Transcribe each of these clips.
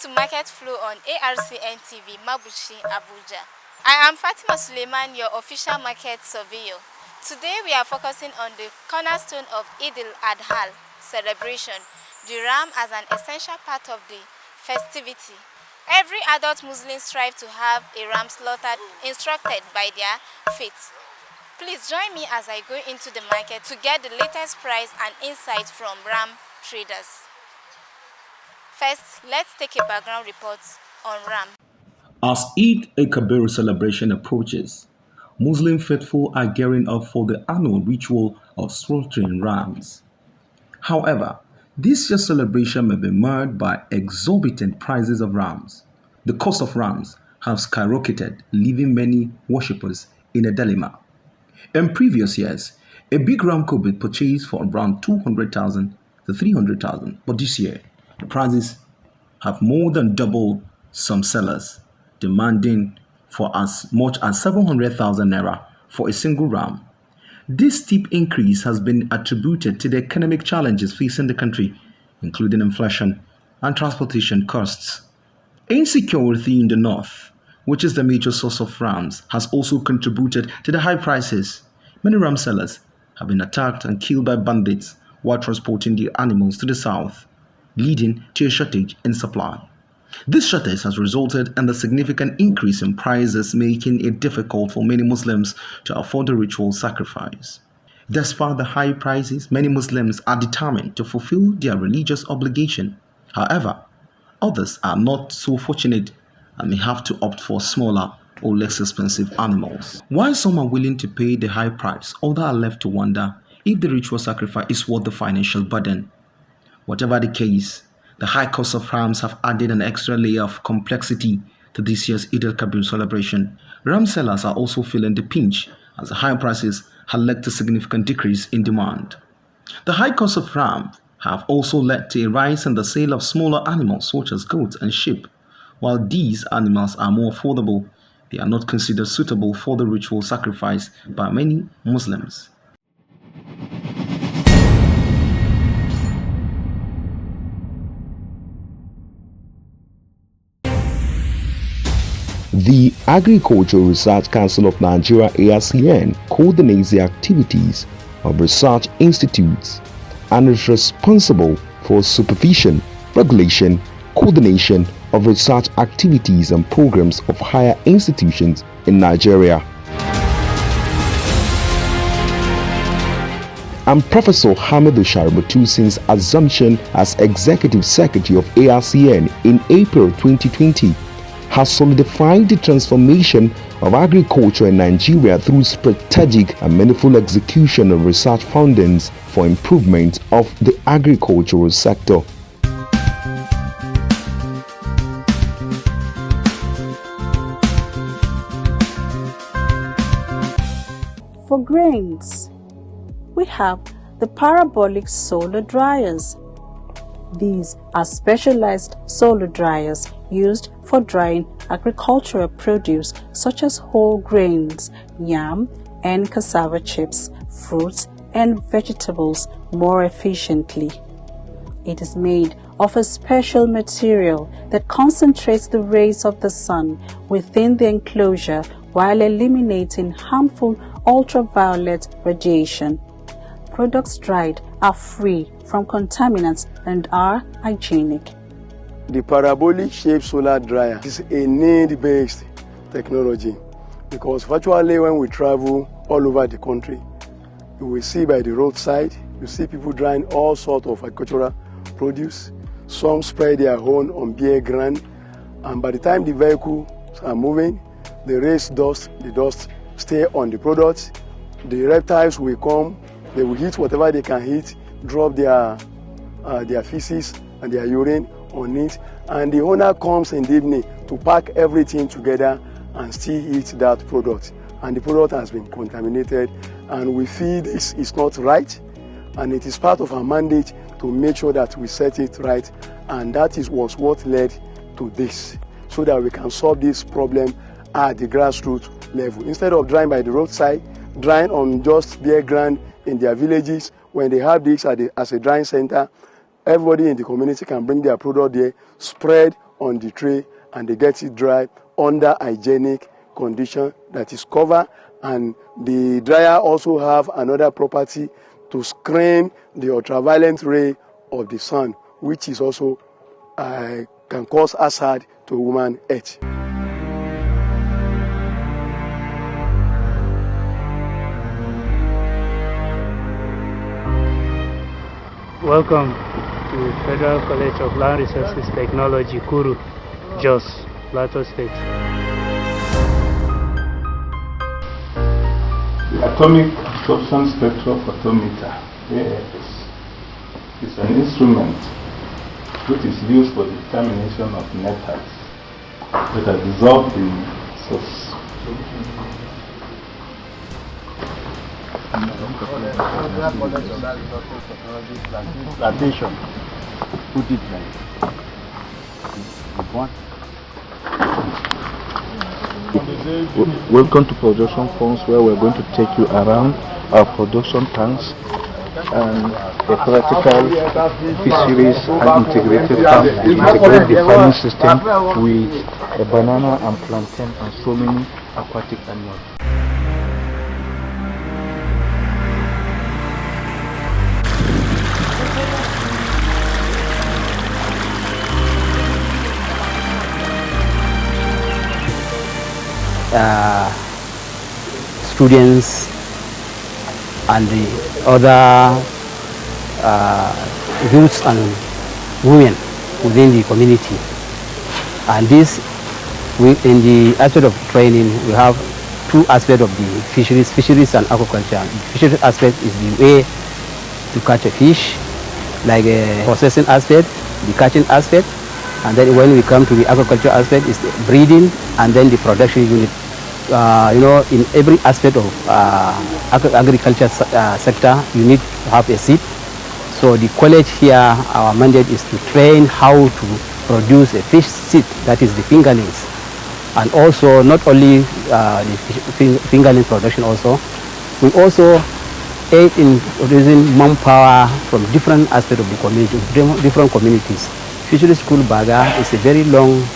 to Market Flow on ARCN TV, Mabushi, Abuja. I am Fatima Suleiman, your official market surveyor. Today we are focusing on the cornerstone of Eid al-Adha celebration, the ram as an essential part of the festivity. Every adult Muslim strives to have a ram slaughtered, instructed by their faith. Please join me as I go into the market to get the latest price and insights from ram traders. First, let's take a background report on ram. As Eid al-Kabir celebration approaches, Muslim faithful are gearing up for the annual ritual of slaughtering rams. However, this year's celebration may be marred by exorbitant prices of rams. The cost of rams have skyrocketed, leaving many worshippers in a dilemma. In previous years, a big ram could be purchased for around 200,000 to 300,000, but this year, the prices have more than doubled, some sellers demanding for as much as 700,000 naira for a single ram. This steep increase has been attributed to the economic challenges facing the country, including inflation and transportation costs. Insecurity in the north, which is the major source of rams, has also contributed to the high prices. Many ram sellers have been attacked and killed by bandits while transporting the animals to the south, leading to a shortage in supply. This shortage has resulted in a significant increase in prices, making it difficult for many Muslims to afford the ritual sacrifice. Despite the high prices, many Muslims are determined to fulfill their religious obligation. However, others are not so fortunate and may have to opt for smaller or less expensive animals. While some are willing to pay the high price, others are left to wonder if the ritual sacrifice is worth the financial burden. Whatever the case, the high cost of rams have added an extra layer of complexity to this year's Eid al-Kabir celebration. Ram sellers are also feeling the pinch as the high prices have led to significant decrease in demand. The high cost of ram have also led to a rise in the sale of smaller animals such as goats and sheep. While these animals are more affordable, they are not considered suitable for the ritual sacrifice by many Muslims. The Agricultural Research Council of Nigeria (ARCN) coordinates the activities of research institutes and is responsible for supervision, regulation, coordination of research activities and programs of higher institutions in Nigeria. And Professor Hamidu Shaributu, since assumption as Executive Secretary of ARCN in April 2020, has solidified the transformation of agriculture in Nigeria through strategic and meaningful execution of research findings for improvement of the agricultural sector. For grains, we have the parabolic solar dryers. These are specialized solar dryers used for drying agricultural produce such as whole grains, yam and cassava chips, fruits and vegetables more efficiently. It is made of a special material that concentrates the rays of the sun within the enclosure while eliminating harmful ultraviolet radiation. Products dried are free from contaminants and are hygienic. The parabolic shaped solar dryer is a need-based technology because virtually when we travel all over the country, you will see by the roadside, you see people drying all sorts of agricultural produce. Some spread their own on bare ground, and by the time the vehicles are moving, the dust stay on the products. The reptiles will come, they will eat whatever they can eat, drop their feces and their urine on it, and the owner comes in the evening to pack everything together and still eat that product, and the product has been contaminated, and we feel this is not right, and it is part of our mandate to make sure that we set it right, and that was what led to this, so that we can solve this problem at the grassroots level. Instead of drying by the roadside, drying on just bare ground in their villages, when they have this as a drying center, everybody in the community can bring their product there, spread on the tray, and they get it dry under hygienic condition that is covered. And the dryer also have another property to screen the ultraviolet ray of the sun, which is also can cause hazard to human health. Welcome to Federal College of Land Resources Technology, Kuru, Jos, Plateau State. The atomic absorption spectrophotometer, AFS, is an instrument which is used for the determination of metals that are dissolved in source. Plantation. Put it like one. Welcome to production farms, where we're going to take you around our production tanks and a practical fisheries and integrated farm. We integrate the farming system with a banana and plantain and so many aquatic animals. Students and the other youths and women within the community. And this, in the aspect of training, we have two aspects of the fisheries and aquaculture. The fisheries aspect is the way to catch a fish, like a processing aspect, the catching aspect, and then when we come to the aquaculture aspect, is the breeding and then the production unit. In every aspect of agriculture sector, you need to have a seed. So the college here, our mandate is to train how to produce a fish seed, that is the fingerlings. And also, not only the fingerling production also, we also aid in producing manpower from different aspects of the community, different communities. Fishery School Baga is a very long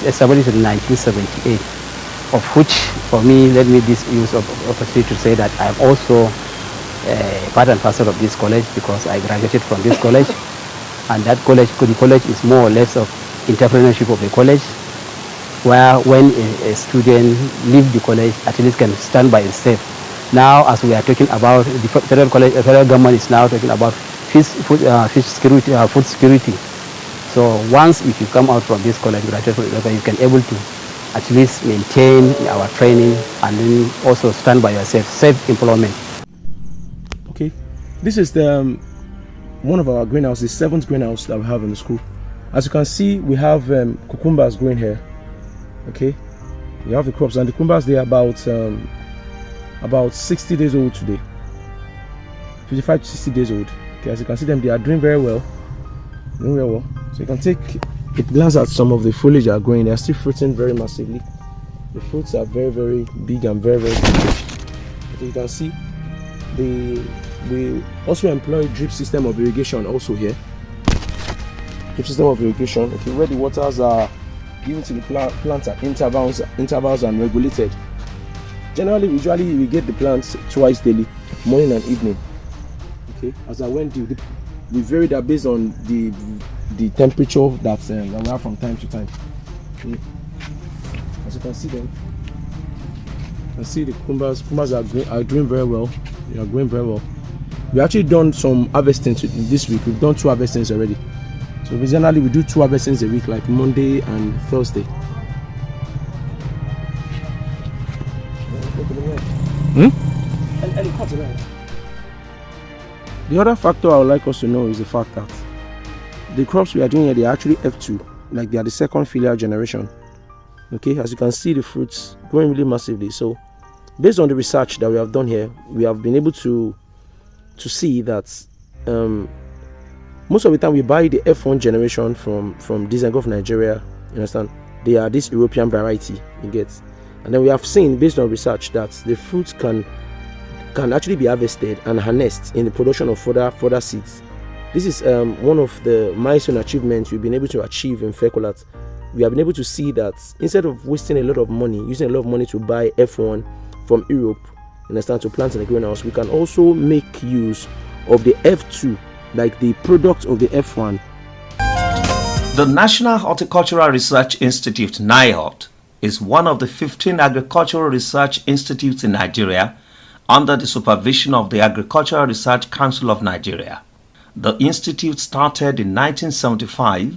established in 1978, of which, for me, let me use of opportunity to say that I am also part and parcel of this college, because I graduated from this college, and that college, the college is more or less of entrepreneurship of the college, where when a student leaves the college, at least can stand by itself. Now, as we are talking about the federal government is now talking about food security. So once if you come out from this college, you can able to at least maintain our training and then also stand by yourself, self-employment. Okay, this is the one of our greenhouses, the 7th greenhouse that we have in the school. As you can see, we have cucumbers growing here. Okay, we have the crops, and the cucumbers, they are about 60 days old today, 55 to 60 days old. Okay, as you can see them, they are doing very well. So you can take a glance at some of the foliage are growing. They are still fruiting very massively. The fruits are very, very big and very, very big. So you can see we also employ drip system of irrigation also here. Drip system of irrigation, okay, where the waters are given to the plants at intervals and regulated. Generally, we usually irrigate the plants twice daily, morning and evening. Okay, as I went due, we vary that based on the temperature that we have from time to time. Okay. As you can see them, I see the cucumbers are doing very well. They are growing very well. We actually done some harvesting this week. We've done 2 harvestings already. So generally we do 2 harvestings a week, like Monday and Thursday. The other factor I would like us to know is the fact that the crops we are doing here, they are actually F2, like they are the second filial generation. Okay, as you can see, the fruits growing really massively. So based on the research that we have done here, we have been able to see that most of the time we buy the F1 generation from Dizengo of Nigeria. You understand? They are this European variety, you get. And then we have seen, based on research, that the fruits can can actually be harvested and harnessed in the production of further seeds. This is one of the milestone achievements we've been able to achieve in Fecolat. We have been able to see that instead of wasting a lot of money, using a lot of money to buy F1 from Europe, to plant in the greenhouse, we can also make use of the F2, like the product of the F1. The National Horticultural Research Institute, NIHORT, is one of the 15 agricultural research institutes in Nigeria under the supervision of the Agricultural Research Council of Nigeria. The institute started in 1975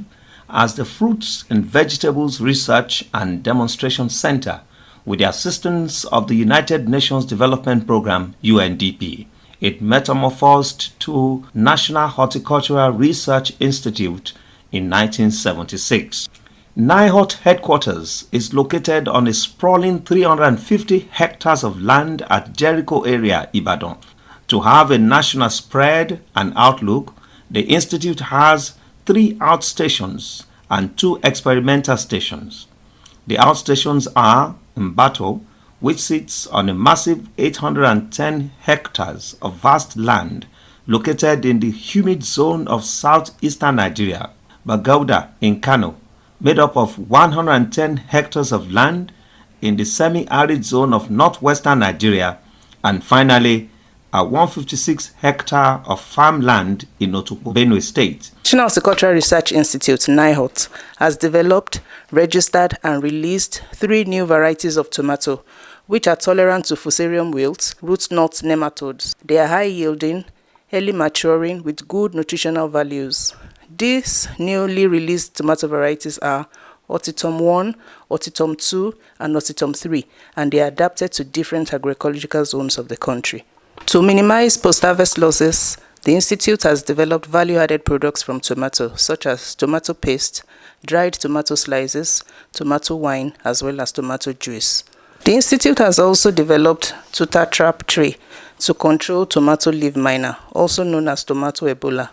as the Fruits and Vegetables Research and Demonstration Center with the assistance of the United Nations Development Programme, UNDP. It metamorphosed to National Horticultural Research Institute in 1976. NIHORT headquarters is located on a sprawling 350 hectares of land at Jericho area, Ibadan. To have a national spread and outlook, the institute has 3 outstations and 2 experimental stations. The outstations are Mbato, which sits on a massive 810 hectares of vast land located in the humid zone of southeastern Nigeria, Bagauda in Kano, made up of 110 hectares of land in the semi-arid zone of northwestern Nigeria, and finally a 156 hectare of farmland in Otukpo, Benue State. National Horticultural Research Institute, NIHORT, has developed, registered and released 3 new varieties of tomato, which are tolerant to Fusarium wilt, root knot nematodes. They are high yielding, early maturing with good nutritional values. These newly released tomato varieties are Otitum 1, Otitum 2 and Otitum 3, and they are adapted to different agroecological zones of the country. To minimize post-harvest losses, the Institute has developed value-added products from tomato, such as tomato paste, dried tomato slices, tomato wine, as well as tomato juice. The Institute has also developed tuta trap tray to control tomato leaf miner, also known as tomato Ebola.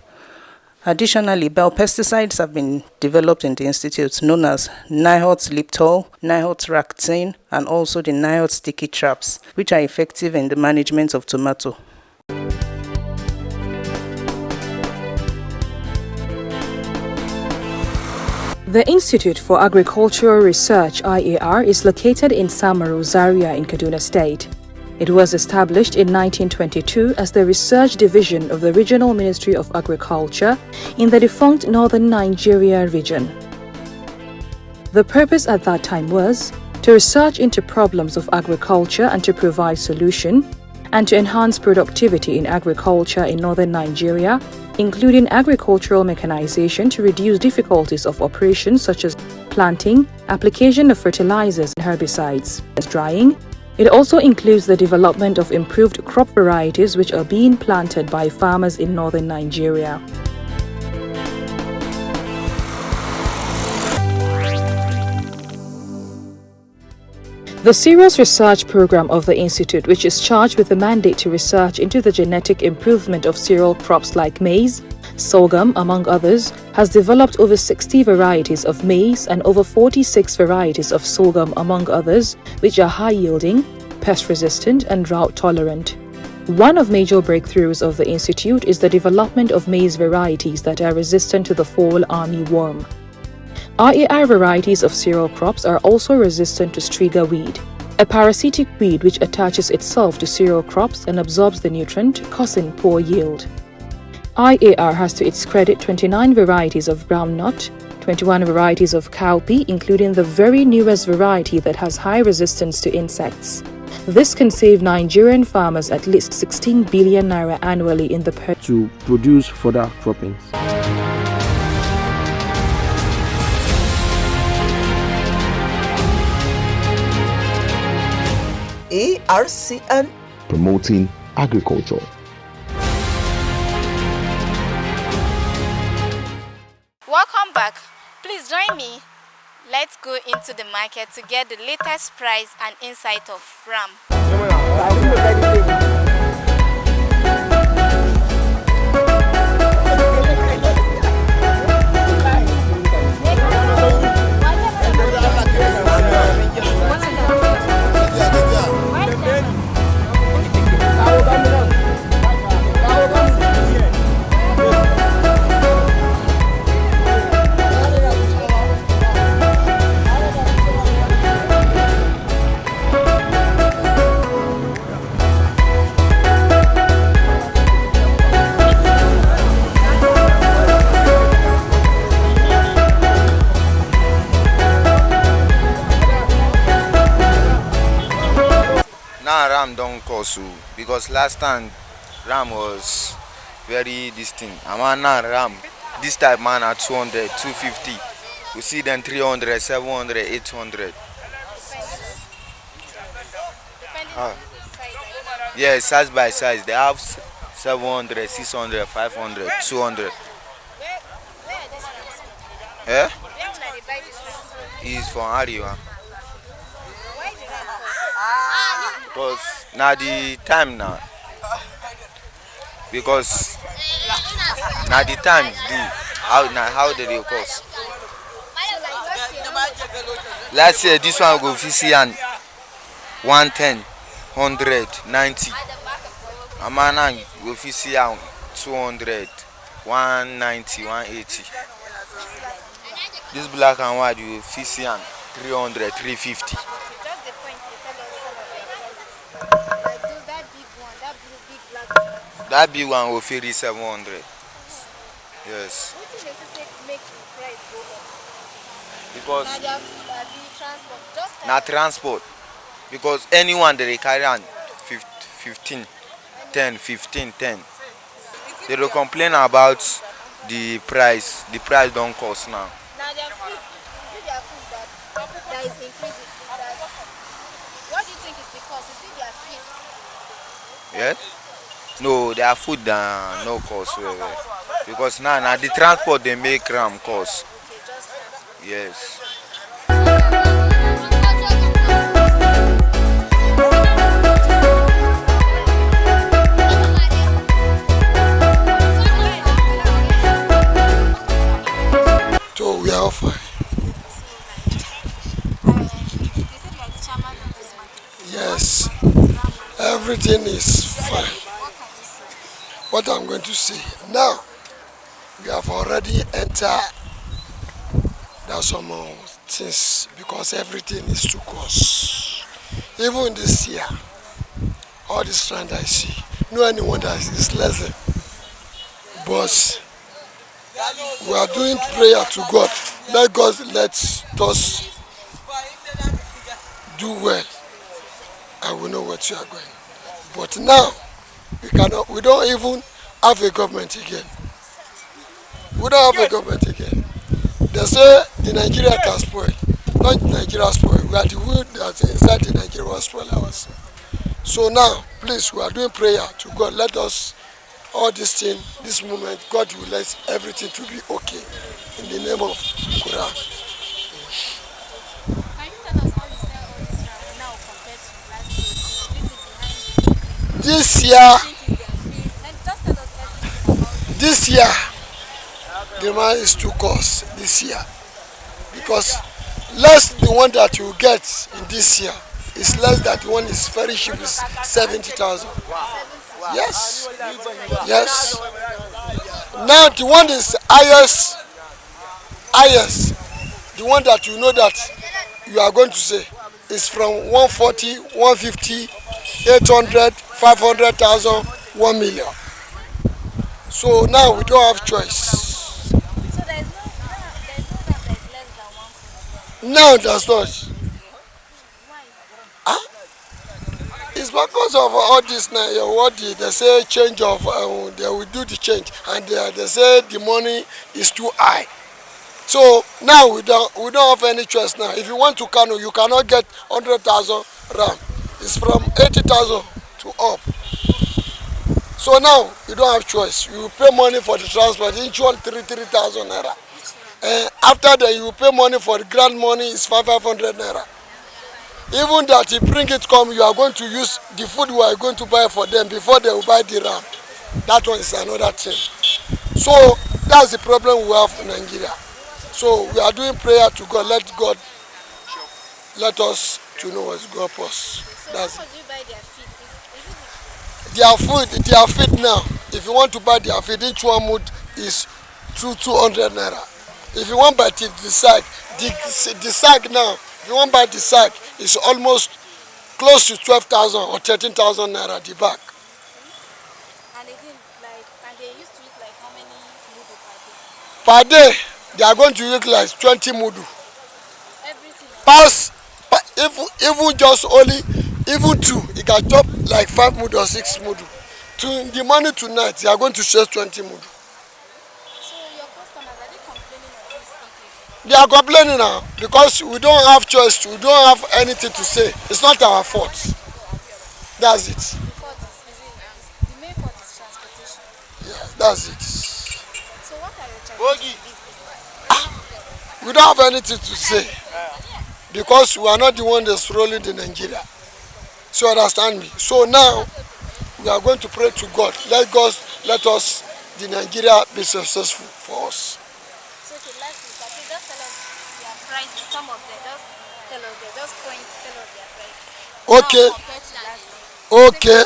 Additionally, biopesticides have been developed in the Institute, known as NIHORT Liptol, NIHORT Ractane, and also the NIHORT Sticky Traps, which are effective in the management of tomato. The Institute for Agricultural Research (IAR) is located in Samaru, Zaria in Kaduna State. It was established in 1922 as the research division of the Regional Ministry of Agriculture in the defunct Northern Nigeria region. The purpose at that time was to research into problems of agriculture and to provide solution, and to enhance productivity in agriculture in Northern Nigeria, including agricultural mechanization to reduce difficulties of operations such as planting, application of fertilizers and herbicides, drying. It also includes the development of improved crop varieties which are being planted by farmers in northern Nigeria. The Cereals Research Program of the Institute, which is charged with the mandate to research into the genetic improvement of cereal crops like maize, sorghum, among others, has developed over 60 varieties of maize and over 46 varieties of sorghum, among others, which are high-yielding, pest-resistant, and drought-tolerant. One of major breakthroughs of the Institute is the development of maize varieties that are resistant to the fall armyworm. RAR varieties of cereal crops are also resistant to striga weed, a parasitic weed which attaches itself to cereal crops and absorbs the nutrient, causing poor yield. IAR has to its credit 29 varieties of groundnut, 21 varieties of cowpea, including the very newest variety that has high resistance to insects. This can save Nigerian farmers at least 16 billion naira annually in the to produce further croppings. ARCN promoting agriculture. Welcome back. Please join me. Let's go into the market to get the latest price and insight of ram. cost because last time ram was very distinct. And now ram this type man at 200, 250. We see them 300, 700, 800. Yeah, size by size. They have 700, 600, 500, 200. Eh? Is from Ariwa. Because now the time now. Because now the time do how did it cost? Last year this one go see and 110, 100, 90. Amana go see and 200, 190, 180. This black and white you see and 300, 350. That big one will feel 700. Yes. Because not transport. Because anyone that they carry on 15, 10, 15, 10. They don't complain about the price. The price don't cost now. Now their food, is it their food that is increasing? What do you think is the cost? Is it their feed? Yeah? No, their food no cost. Because now the transport they make ram cost. Yes. So we are fine. Yes, everything is fine. What I'm going to say now, we have already entered. There's some things because everything is too cost. Even this year, all this trend I see, no anyone that is less than. But we are doing prayer to God. Let us do well, and we know what you are going. But now we don't even have a government again. We don't have a government again. They say the Nigeria can spoil. Not Nigeria spoil. We are the one that inside the Nigeria was spoil ours. So now, please, we are doing prayer to God. Let us, all this thing, this moment, God will let everything to be okay. In the name of Quran. Can you tell us how you sell all this ram now compared to last year? This year, Just tell us everything about it. this year, the man is too cost this year. Because less the one that you get in this year is less than the one is very cheap is 70,000. Yes. Yes. Now the one is highest, the one that you know that you are going to say is from 140, 150, 800, 500,000, 1 million. So now we don't have choice. So there is no ram that is less than 140. No, that's not. Huh? It's because of all this now. What they say change of they will do the change, and they say the money is too high. So now we don't have any choice now. If you want to Kano, you cannot get 100,000 ram. It's from 80,000 to up. So now you don't have choice. You pay money for the transport, each one 3,000 naira. After that, you pay money for the grand money, is 500 naira. Even that you bring it come, you are going to use the food we are going to buy for them before they will buy the ram. That one is another thing. So that's the problem we have in Nigeria. So we are doing prayer to God. Let us to know what's God for us. That's So how do you buy their feed? Is it their feed now. If you want to buy their feed, each one mood is 200 naira. If you want to buy the sack, the sack now, if you want to buy the sack, it's almost close to 12,000 or 13,000 naira the bag. And they used to eat like how many mudu per day? Per day, they are going to eat like 20 mudu. Everything. Even just only even 2, he can chop like 5 mudu or 6 mudu. To the money tonight, they are going to share 20 mudu. So your customers, are they complaining of this increase? They are complaining now because we don't have choice. We don't have anything to say. It's not our fault. That's it. The main fault is transportation. Yeah, that's it. So what are your challenges in this business? We don't have anything to say because we are not the one that's rolling in Nigeria. So understand me. So now we are going to pray to God. Let us, the Nigeria, be successful for us. So okay, lastly, just tell us their prices. Some of them, just tell us their, just point, tell us their prices. Okay. Now, compared to last year. Okay.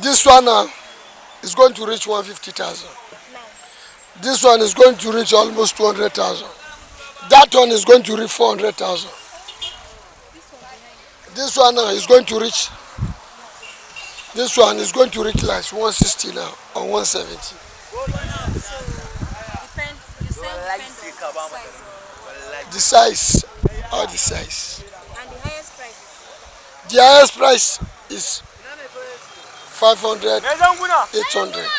This one now is going to reach 150,000. This one is going to reach almost 200,000. That one is going to reach 400,000. This one now is going to reach. This one is going to reach like 160 now or 170. The size or the size. And the highest price? The highest price is 500, 800.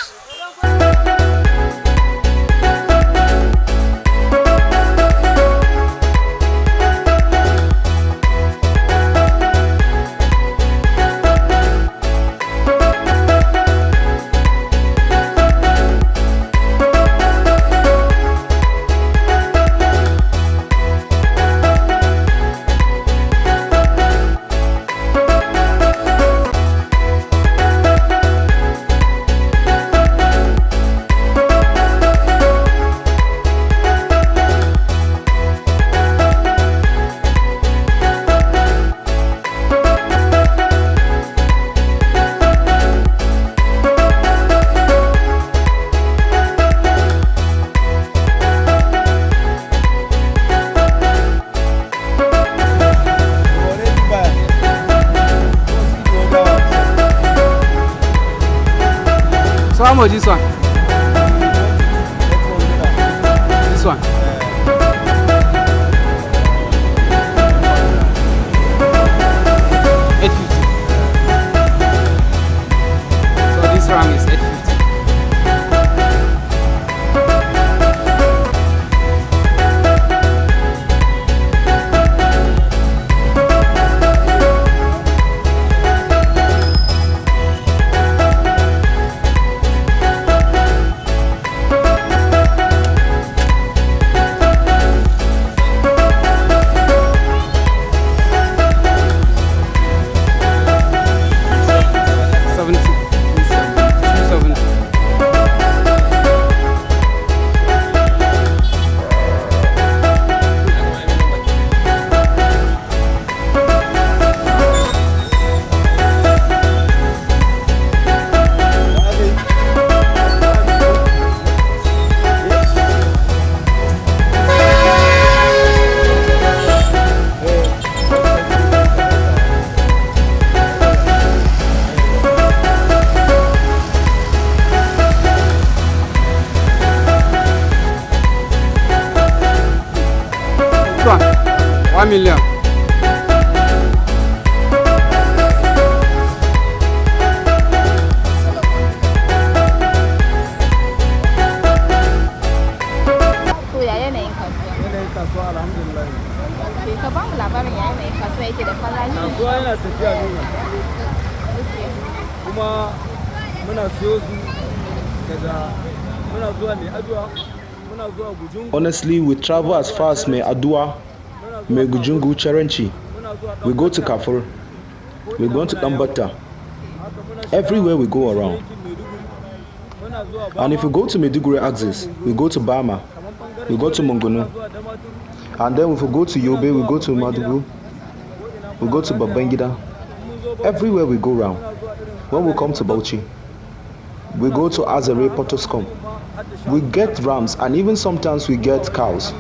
So how much this one? This one? 850. So this ram is 850. This one? 1 million. Kasuwa alhamdulillah. Ka ba mu labarin yayin da kasuwa yake da farashi. Kasuwa yana tafiya ne. Kuma muna siyo su daga muna zuwa mai aduwa, muna zuwa Gujungu. Honestly, we travel as far as Mai Adua, Mai Gujungu, Cherenchi. We go to Kafur. We go to Kambata. Everywhere we go around. And if we go to Maiduguri axis, we go to Bama, we go to Mongonu. And then if we go to Yobe, we go to Madugu, we go to Babangida. Everywhere we go around. When we come to Bauchi, we go to Azare, Potoscom. We get rams and even sometimes we get cows.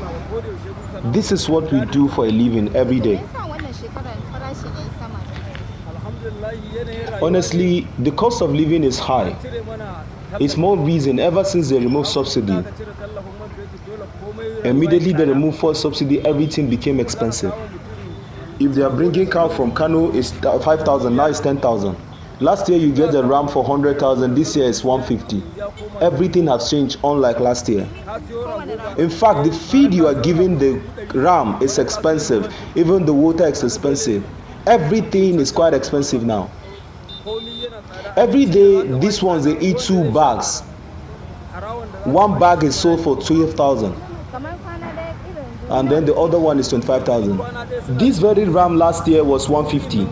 This is what we do for a living every day. Honestly, the cost of living is high. It's more reason ever since they removed subsidy. Immediately they removed fuel subsidy, everything became expensive. if they are bringing cow from Kano, it's 5,000. Now it's 10,000. Last year you get a ram for 100,000. This year it's 150. Everything has changed, unlike last year. In fact, the feed you are giving the ram is expensive. Even the water is expensive. Everything is quite expensive now. Every day, these ones they eat 2 bags. One bag is sold for 12,000. And then the other one is 25,000. This very ram last year was 150.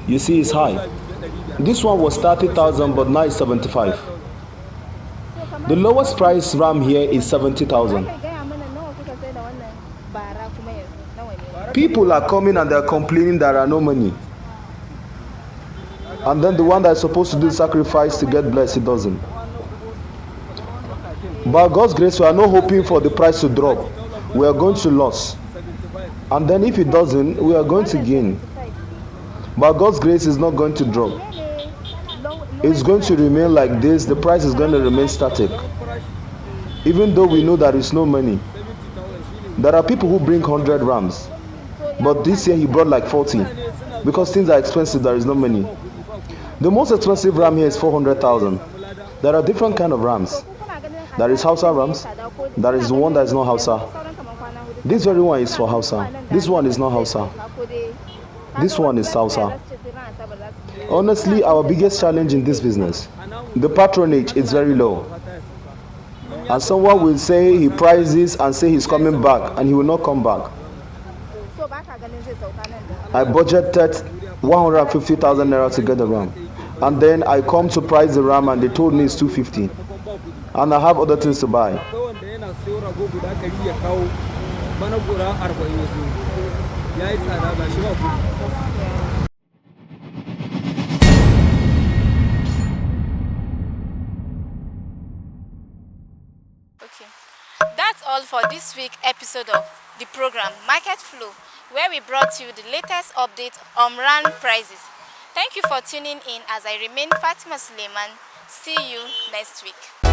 You see, it's high. This one was 30,000, but now it's 75. The lowest price ram here is 70,000. People are coming and they're complaining there are no money. And then the one that's supposed to do the sacrifice to get blessed, it doesn't. By God's grace, we are not hoping for the price to drop. We are going to lose. And then if it doesn't, we are going to gain. By God's grace, it's not going to drop. It's going to remain like this. The price is going to remain static. Even though we know there is no money. There are people who bring 100 rams. But this year he brought like 40. Because things are expensive, there is no money. The most expensive ram here is 400,000. There are different kind of rams. There is Hausa rams. There is one that is not Hausa. This very one is for Hausa. This one is not Hausa. This one is Hausa. Honestly, our biggest challenge in this business, the patronage is very low. And someone will say he prices and say he's coming back, and he will not come back. I budgeted 150,000 naira to get the ram. And then I come to price the ram and they told me it's 250. And I have other things to buy. Okay, that's all for this week's episode of the program Market Flow, where we brought you the latest update on rand prices. Thank you for tuning in as I remain Fatima Suleiman. See you next week.